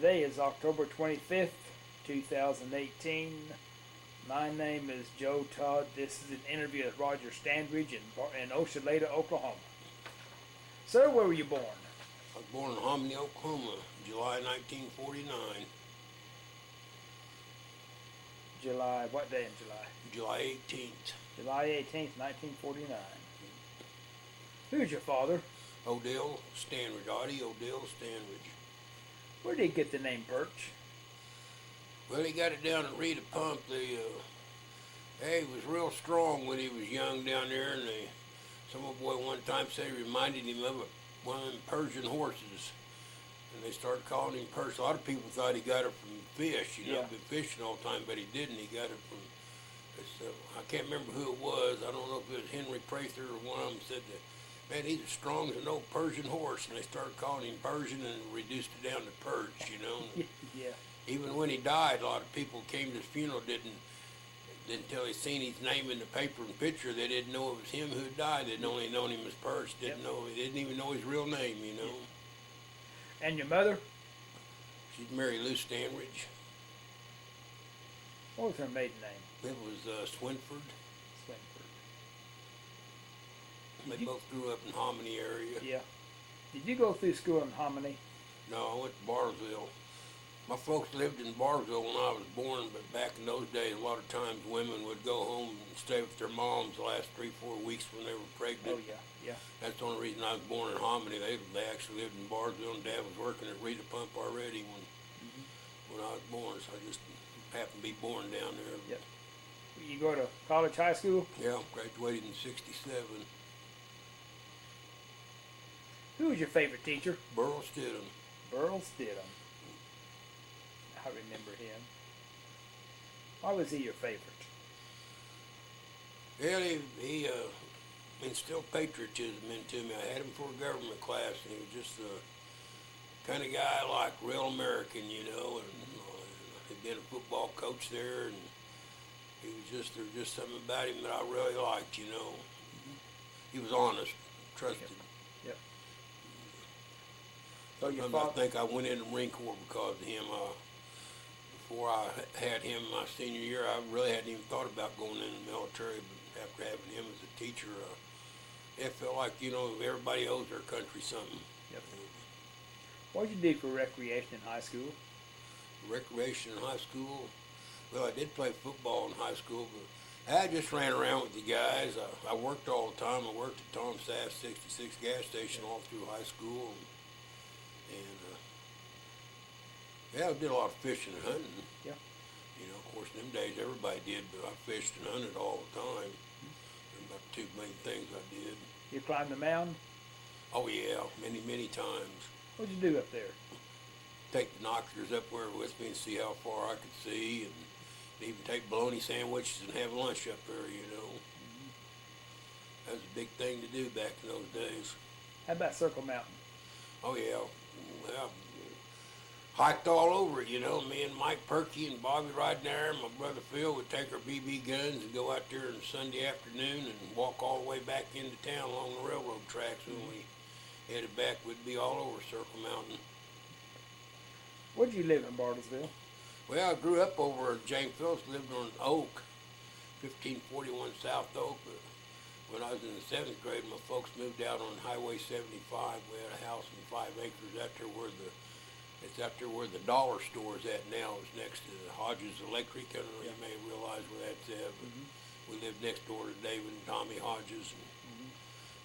Today is October 25th, 2018. My name is Joe Todd. This is an interview with Roger Standridge in Oshaleta, Oklahoma. Sir, where were you born? I was born in Omni, Oklahoma, July 1949. July, what day in July? July 18th. July 18th, 1949. Who's your father? Odell Standridge, Audie Odell Standridge. Where did he get the name Perch? Well, he got it down at Reed Pump. He was real strong when he was young down there, and some old boy one time said he reminded him of one of them Persian horses. And they started calling him Perch. A lot of people thought he got it from fish, been fishing all the time, but he didn't. He got it from, I can't remember who it was. I don't know if it was Henry Prather or one of them said that, man, he's as strong as an old Persian horse. And they started calling him Persian and reduced it down to Perch, Yeah. Even when he died, a lot of people came to his funeral, didn't until they seen his name in the paper and picture, they didn't know it was him who died. They'd only known him as Perch. They didn't even know his real name, And your mother? She's Mary Lou Standridge. What was her maiden name? It was Swinford. Swinford. They both grew up in Hominy area. Yeah. Did you go through school in Hominy? No, I went to Bartlesville. My folks lived in Bartlesville when I was born, but back in those days, a lot of times women would go home and stay with their moms the last 3-4 weeks when they were pregnant. Oh, yeah. That's the only reason I was born in Hominy. They actually lived in Bartlesville, and Dad was working at Reed Pump already when I was born, so I just happened to be born down there. Yep. You go to college, high school? Yeah, graduated in '67. Who was your favorite teacher? Burl Stidham. Burl Stidham. I remember him. Why was he your favorite? Well, he instilled patriotism into me. I had him for a government class, and he was just the kind of guy I like, real American, and he'd been a football coach there, and there's just something about him that I really liked, He was honest, trusted. Yep. So your I think I went in the Marine Corps because of him. Before I had him my senior year, I really hadn't even thought about going in the military, but after having him as a teacher, it felt like, everybody owes their country something. Yep. What did you do for recreation in high school? Recreation in high school? Well, I did play football in high school, but I just ran around with the guys. I worked all the time. I worked at Tom Sass 66 gas station all through high school. I did a lot of fishing and hunting. Yeah. Of course, in them days everybody did, but I fished and hunted all the time. There were about the two main things I did. You climbed the mountain? Oh yeah, many, many times. What'd you do up there? Take the binoculars up there with me and see how far I could see, and even take bologna sandwiches and have lunch up there, That was a big thing to do back in those days. How about Circle Mountain? Oh yeah, well, hiked all over it, Me and Mike Perky and Bobby riding there, and my brother Phil would take our BB guns and go out there on Sunday afternoon and walk all the way back into town along the railroad tracks. When we headed back, we'd be all over Circle Mountain. Where did you live in Bartlesville? Well, I grew up over at James Phillips, lived on Oak, 1541 South Oak. But when I was in the 7th grade, my folks moved out on Highway 75. We had a house in 5 acres out there where the dollar store is at now. It's next to the Hodges Electric. I don't know, you may realize where that's at, but we lived next door to David and Tommy Hodges. And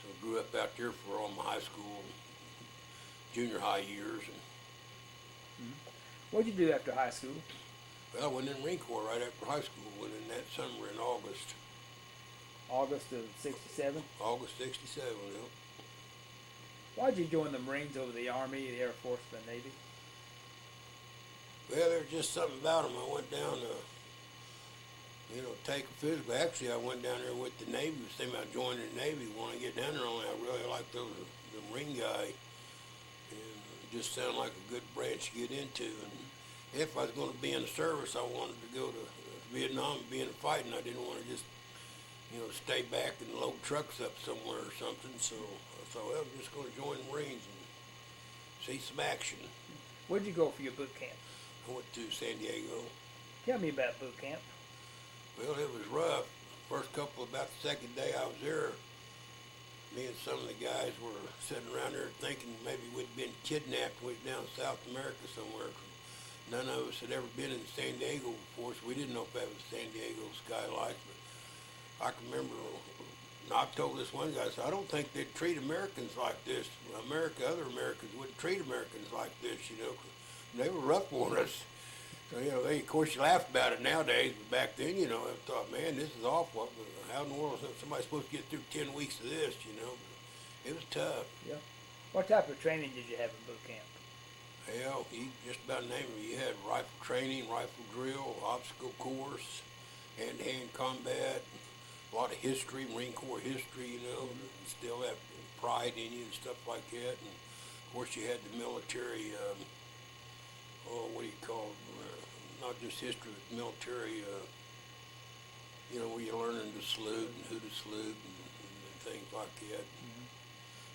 so I grew up out there for all my high school and junior high years. What'd you do after high school? Well, I went in the Marine Corps right after high school. Went in that summer in August. August of '67? August '67, yeah. Why'd you join the Marines over the Army, the Air Force, the Navy? Well, there was just something about them. I went down to, take a physical. Actually, I went down there with the Navy. Same I joined the Navy. When I get down there, only I really liked the Marine guy. And it just sounded like a good branch to get into. And if I was going to be in the service, I wanted to go to Vietnam and be in the fighting. I didn't want to just, stay back and load trucks up somewhere or something. So I thought, well, I'm just going to join the Marines and see some action. Where'd you go for your boot camp? I went to San Diego. Tell me about boot camp. Well, it was rough. About the second day I was there, me and some of the guys were sitting around there thinking maybe we'd been kidnapped way down in South America somewhere. None of us had ever been in San Diego before, so we didn't know if that was San Diego skylights. But I can remember, I told this one guy, I said, I don't think they'd treat Americans like this. Other Americans wouldn't treat Americans like this, you know. They were rough on us. So, you know, of course you laugh about it nowadays, but back then, you know, I thought, man, this is awful. How in the world is somebody supposed to get through 10 weeks of this, you know? It was tough. Yeah. What type of training did you have in boot camp? Hell, you just about name it. You had rifle training, rifle drill, obstacle course, hand-to-hand combat, a lot of history, Marine Corps history, you know, still have pride in you and stuff like that. And of course you had the military, what do you call it? Not just history, but military, you know, where you're learning to salute and who to salute and things like that.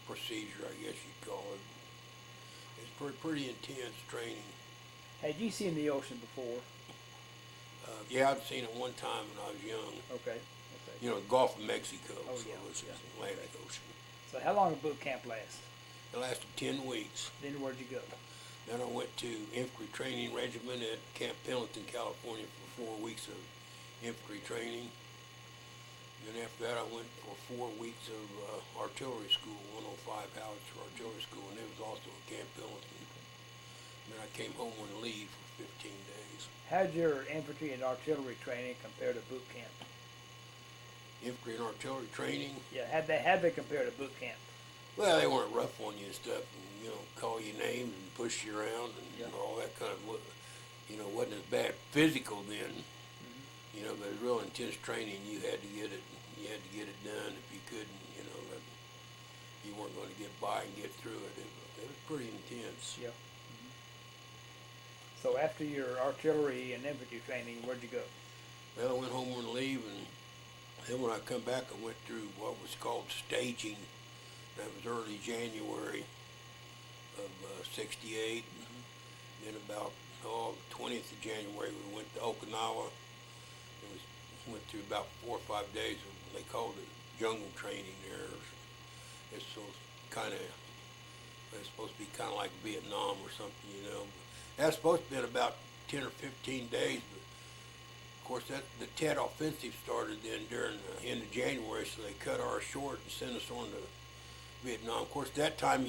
Procedure, I guess you'd call it. It's pretty intense training. Had you seen the ocean before? Yeah, I'd seen it one time when I was young. Okay. You know, the Gulf of Mexico, Oh, so yeah, it's yeah. Atlantic Ocean. So how long did boot camp last? It lasted 10 weeks. Then where'd you go? Then I went to Infantry Training Regiment at Camp Pendleton, California for 4 weeks of infantry training. Then after that I went for 4 weeks of artillery school, 105 Howitzer Artillery School, and it was also at Camp Pendleton. And then I came home on leave for 15 days. How'd your infantry and artillery training compare to boot camp? Infantry and artillery training? Yeah, how'd they compare to boot camp? Well, they weren't rough on you and stuff, and, you know, call you names and push you around and Yeah. all that kind of, you know, wasn't as bad physical then. You know, but it was real intense training. You had to get it done. If you couldn't, you know, you weren't going to get by and get through it. It was pretty intense. Yeah. So after your artillery and infantry training, where'd you go? Well, I went home on leave, and then when I come back, I went through what was called staging. That was early January of '68. Then about the 20th of January, we went to Okinawa. Went through about 4 or 5 days of, they called it jungle training there. It's supposed to be kind of like Vietnam or something, you know. That's supposed to be about 10 or 15 days, but of course the Tet Offensive started then during the end of January, so they cut ours short and sent us on to Vietnam. Of course, that time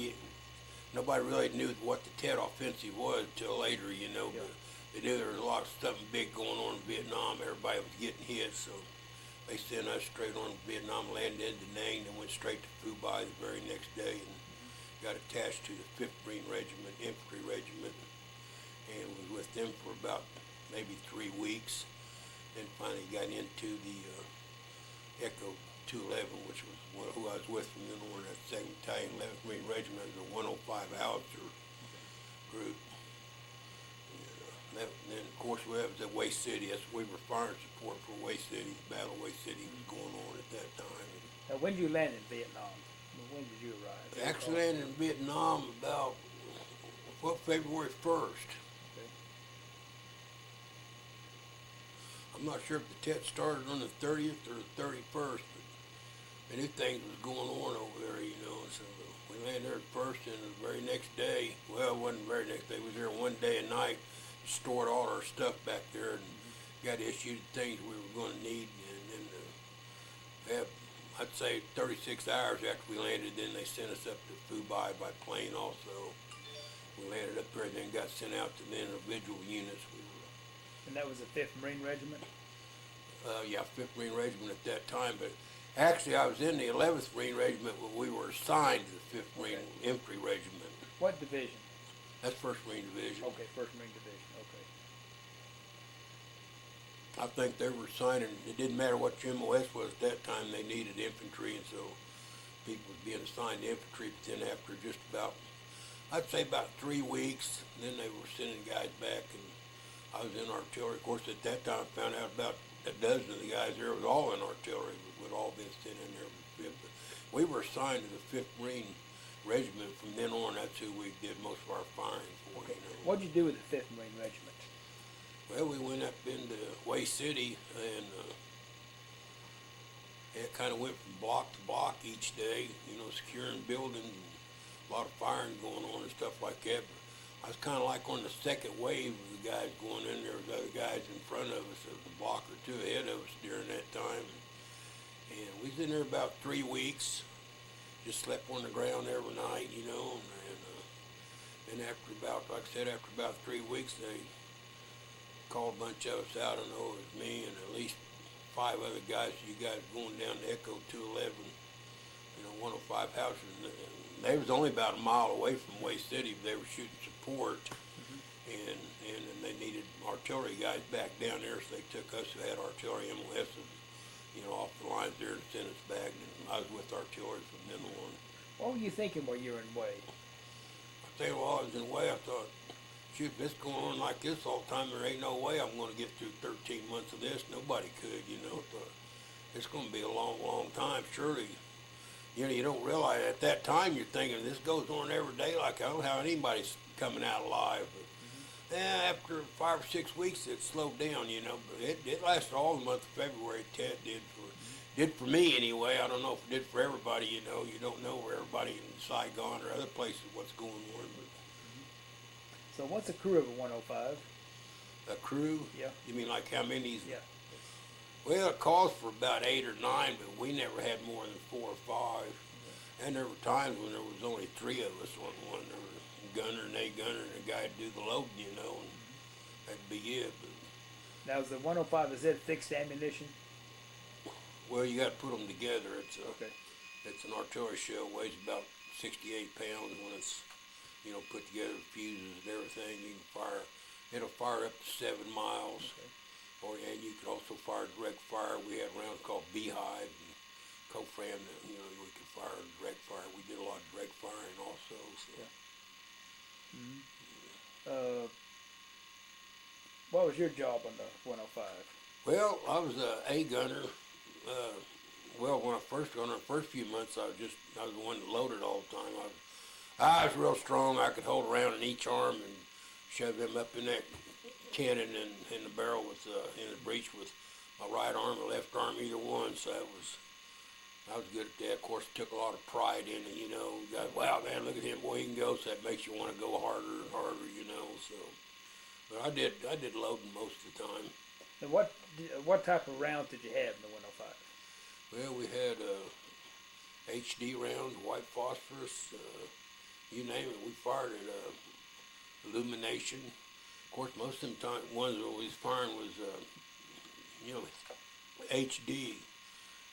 nobody really knew what the Tet Offensive was until later, you know. Yeah. But they knew there was a lot of something big going on in Vietnam. Everybody was getting hit, so they sent us straight on to Vietnam, landed in Da Nang, and went straight to Phu Bai the very next day, and got attached to the 5th Marine Regiment, Infantry Regiment, and was with them for about maybe 3 weeks. Then finally got into the Echo 211, which was who I was with from then on, that 2nd Battalion, 11th Marine Regiment, the 105 Howitzer group. Then, of course, we was at Hue City. We were firing support for Hue City. The Battle of Hue City was going on at that time. Now, when did you land in Vietnam? When did you arrive? I actually landed in Vietnam about, February 1st. Okay. I'm not sure if the Tet started on the 30th or the 31st, but I knew things was going on over there, you know. So we landed there first, and the very next day, well, it wasn't the very next day, we was there one day and night, stored all our stuff back there, and got issued things we were going to need, and then I'd say 36 hours after we landed, then they sent us up to Phu Bai by plane also. We landed up there and then got sent out to the individual units. And that was the 5th Marine Regiment? Yeah, 5th Marine Regiment at that time, but actually I was in the 11th Marine Regiment when we were assigned to the 5th Marine Infantry Regiment. What division? That's 1st Marine Division. Okay, 1st Marine Division, okay. I think they were assigning, it didn't matter what your MOS was at that time, they needed infantry, and so people was being assigned to infantry, but then after just about, I'd say about 3 weeks, then they were sending guys back, and I was in artillery. Of course, at that time, I found out about a dozen of the guys there was all in artillery, would all been sent in there. But we were assigned to the 5th Marine regiment. From then on, that's who we did most of our firing for. Okay. You know. What'd you do with the 5th Marine Regiment? Well, we went up into Hue City, and it kind of went from block to block each day, you know, securing buildings, and a lot of firing going on and stuff like that. But I was kind of like on the second wave of the guys going in there with other guys in front of us, there was a block or two ahead of us during that time. And we was in there about 3 weeks, just slept on the ground every night, you know, and after about, like I said, after about 3 weeks, they called a bunch of us out. I know it was me and at least 5 other guys. You guys going down to Echo 211, you know, 105 houses. And they was only about a mile away from Hue City. They were shooting support, and they needed artillery guys back down there, so they took us who had artillery MOSs, you know, off the lines there and sent us back. And I was with artillery from then on. What were you thinking while you were in Hue? I tell you, while I was in Hue, I thought, shoot, if it's going on like this all the time, there ain't no way I'm going to get through 13 months of this. Nobody could, you know. It's going to be a long, long time, surely. You know, you don't realize at that time you're thinking this goes on every day. Like, I don't know how anybody's coming out alive. But after 5 or 6 weeks, it slowed down, you know. But it lasted all the month of February. Tet did for me anyway. I don't know if it did for everybody, you know. You don't know where everybody in Saigon or other places what's going on. But So what's a crew of a 105? a crew? Yeah. You mean like how many's? Yeah. Well, it calls for about 8 or 9, but we never had more than 4 or 5. And there were times when there was only 3 of us on one. There was a gunner and a gunner and a guy to do the loading, you know, and that'd be it. But, Now, is the 105, is it fixed ammunition? well, you got to put them together. Okay. It's an artillery shell, weighs about 68 pounds when it's, you know, put together, fuses and everything. You can fire, it'll fire up to 7 miles. Okay. And you could also fire direct fire. We had rounds called Beehive and Co-Fram that, you know, we could fire direct fire. We did a lot of direct firing also. So. Yeah. What was your job on the 105? Well, I was a gunner. Well, when I first got on the first few months, I was the one that loaded all the time. I was real strong. I could hold around in each arm and shove them up in that cannon and in the barrel with in the breech with my right arm or left arm, either one. So I was good at that. Of course, took a lot of pride in it. You know, got, wow, man, look at him, boy, he can go. So that makes you want to go harder and harder. You know, so. But I did loading most of the time. And what type of rounds did you have in the 105? Well, we had HD rounds, white phosphorus, you name it. We fired at illumination. Of course, most of the time, ones that we was firing was, you know, HD,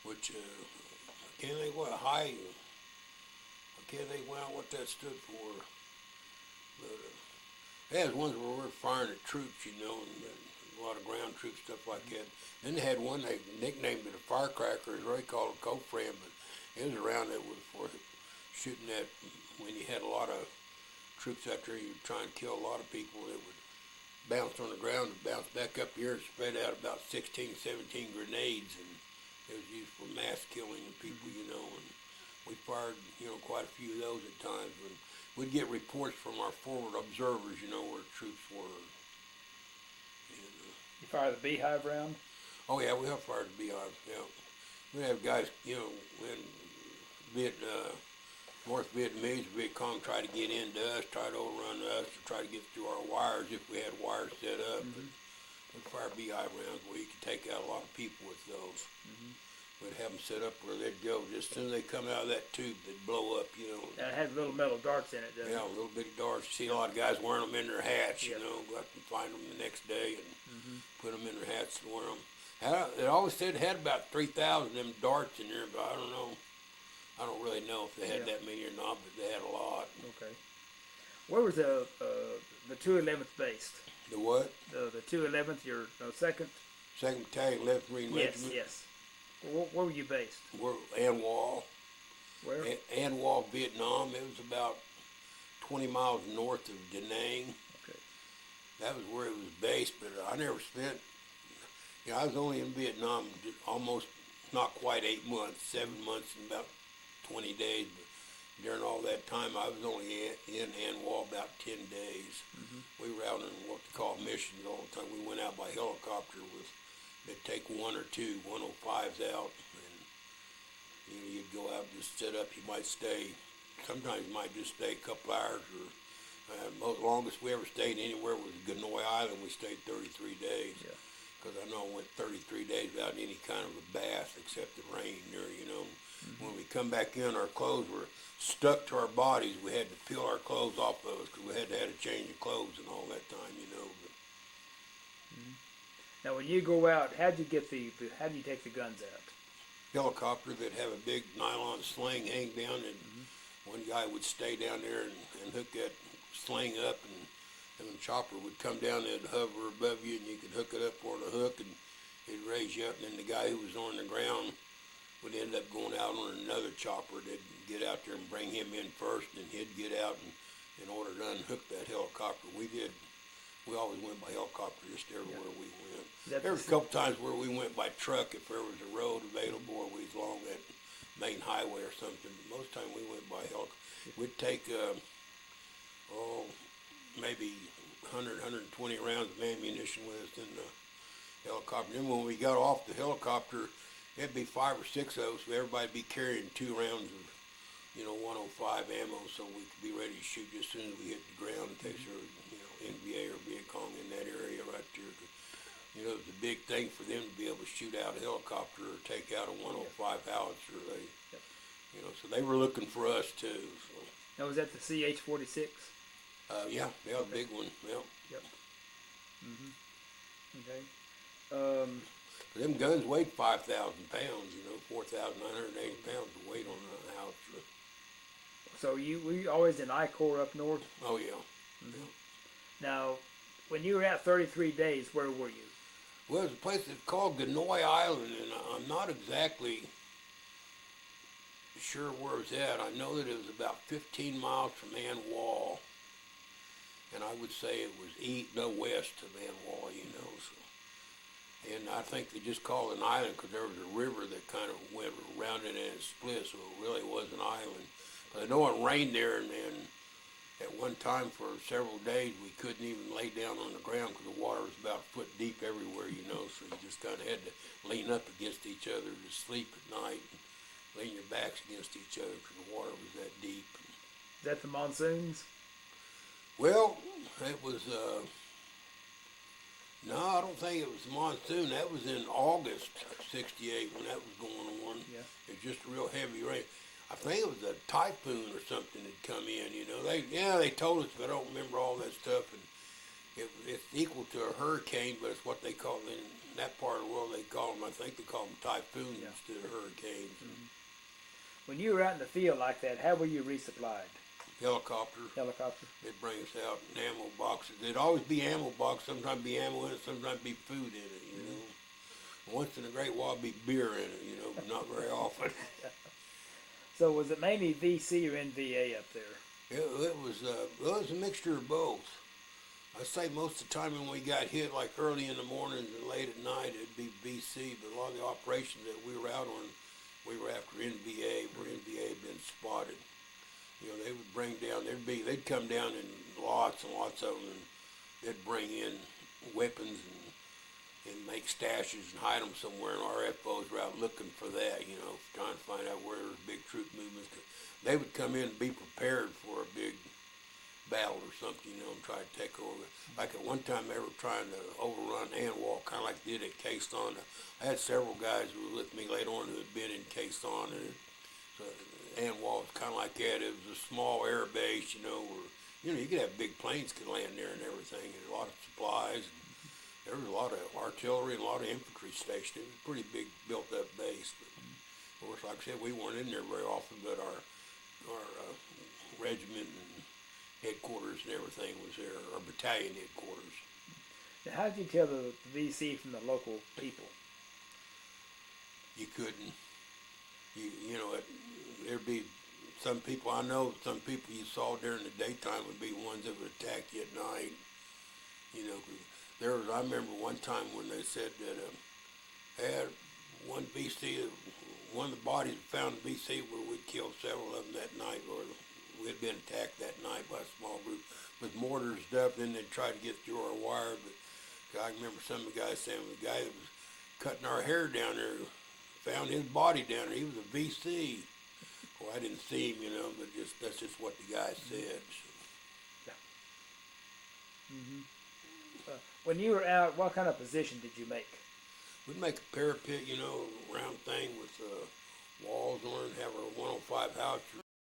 which I can't think what high. I can't think what that stood for. But they had ones where we were firing at troops, you know, and a lot of ground troop stuff like that. Then they had one they nicknamed it a firecracker. It's really called a co-fram, but it was around that was for shooting at when you had a lot of troops out there. You were trying to kill a lot of people. It would bounce on the ground and bounce back up here and spread out about 16, 17 grenades, and it was used for mass killing of people, you know. And we fired, you know, quite a few of those at times. When we'd get reports from our forward observers, you know, where troops were. You fire the Beehive round? Oh yeah, we have fired the Beehive. Yeah, we have guys, you know, when North Vietnamese, Viet Cong tried to get into us, tried to overrun us, or try to get through our wires if we had wires set up. But we fire Beehive rounds where you could take out a lot of people with those. We'd have them set up where they'd go. Just as soon as they come out of that tube, they'd blow up, you know. And it had little metal darts in it, doesn't Yeah, it? little bitty darts. You see a lot of guys wearing them in their hats, you Yeah. know. Go out and find them the next day and put them in their hats and wear them. It always said it had about 3,000 of them darts in there, but I don't know. I don't really know if they had that many or not, but they had a lot. Okay. Where was the 211th based? The what? The 211th, your second? 2nd Battalion, 11th Marine Regiment. Yes. Where were you based? We're An Hoa. Where? An Hoa, Vietnam. It was about 20 miles north of Da Nang. Okay. That was where it was based, but I never spent, you know, I was only in Vietnam almost, not quite 8 months, 7 months and about 20 days. But during all that time, I was only in An Hoa about 10 days. We were out on what they call missions all the time. We went out by helicopter with, they'd take one or two 105s out, and you'd go out and just sit up. You might stay, sometimes you might just stay a couple hours, or most longest we ever stayed anywhere was An Hoa Island. We stayed 33 days. Yeah. Because I know I went 33 days without any kind of a bath except the rain there, When we come back in, our clothes were stuck to our bodies. We had to peel our clothes off of us because we had to have a change of clothes and all that time, But Now, when you go out, how do you take the guns out? helicopter that have a big nylon sling hang down, and one guy would stay down there and hook that sling up, and the chopper would come down and hover above you, and you could hook it up on a hook, and it'd raise you up, and then the guy who was on the ground would end up going out on another chopper. They'd get out there and bring him in first, and he'd get out and in order to unhook that helicopter. We always went by helicopter just everywhere we went. There was a couple times where we went by truck if there was a road available or we was along that main highway or something. But most time we went by helicopter. We'd take maybe 100, 120 rounds of ammunition with us in the helicopter. And when we got off the helicopter, it'd be 5 or 6 of us. Everybody'd be carrying 2 rounds of, 105 ammo, so we could be ready to shoot just as soon as we hit the ground in case there was, NVA or Viet Cong in that area right there. It was a big thing for them to be able to shoot out a helicopter or take out a 105 howitzer. So they were looking for us too. So. Now, was that the CH-46? Yeah, a big one. Yeah. Yep. Okay. Them guns weighed 5,000 pounds. 4,980 pounds of weight on a howitzer. So were you always in I-Corps up north? Oh yeah. Yeah. Now, when you were out 33 days, where were you? Well, there's a place that's called An Hoa Island, and I'm not exactly sure where it's at. I know that it was about 15 miles from An Hoa, and I would say it was west of An Hoa, So. And I think they just called it an island because there was a river that kind of went around it and it split, so it really was an island. But I know it rained there, and at one time for several days we couldn't even lay down on the ground because the water was about a foot deep everywhere, so you just kind of had to lean up against each other to sleep at night, and lean your backs against each other because the water was that deep. Is that the monsoons? Well, it was, no, I don't think it was the monsoon. That was in August of '68 when that was going on. Yeah. It was just real heavy rain. I think it was a typhoon or something that come in, They told us, but I don't remember all that stuff. And it's equal to a hurricane, but it's what they call in that part of the world. They call them, I think they call them typhoons instead of hurricanes. When you were out in the field like that, how were you resupplied? Helicopter. They'd bring us out in ammo boxes. There'd always be ammo boxes. Sometimes be ammo in it, sometimes be food in it, Once in a great while be beer in it, but not very often. So was it mainly VC or NVA up there? It was a mixture of both. I'd say most of the time when we got hit, like early in the mornings and late at night, it'd be VC, but a lot of the operations that we were out on, we were after NVA, where NVA had been spotted. They would bring down, they'd come down in lots and lots of them, and they'd bring in weapons and make stashes and hide them somewhere, and our FOs were out looking for that, trying to find out where there was big troop movements. They would come in and be prepared for a big battle or something, and try to take over. Like at one time, they were trying to overrun An Hoa, kind of like they did at Quezon. I had several guys who were with me later on who had been in Quezon, and so An Hoa was kind of like that. It was a small air base, where, you could have big planes could land there and everything, and a lot of supplies. There was a lot of artillery and a lot of infantry stationed. It was a pretty big built-up base. But, of course, like I said, we weren't in there very often, but our regiment and headquarters and everything was there, our battalion headquarters. Now, how did you tell the VC from the local people? You couldn't. There'd be some people, I know some people you saw during the daytime would be ones that would attack you at night. I remember one time when they said that they had one VC that one of the bodies found in BC where we killed several of them that night, or we had been attacked that night by a small group with mortars and stuff. Then they tried to get through our wire, but I remember some of the guys saying the guy that was cutting our hair down there found his body down there. He was a VC. Well, I didn't see him, but that's just what the guy said. So. Mm-hmm. When you were out, what kind of position did you make? We'd make a parapet, round thing with walls on it, and have our 105 house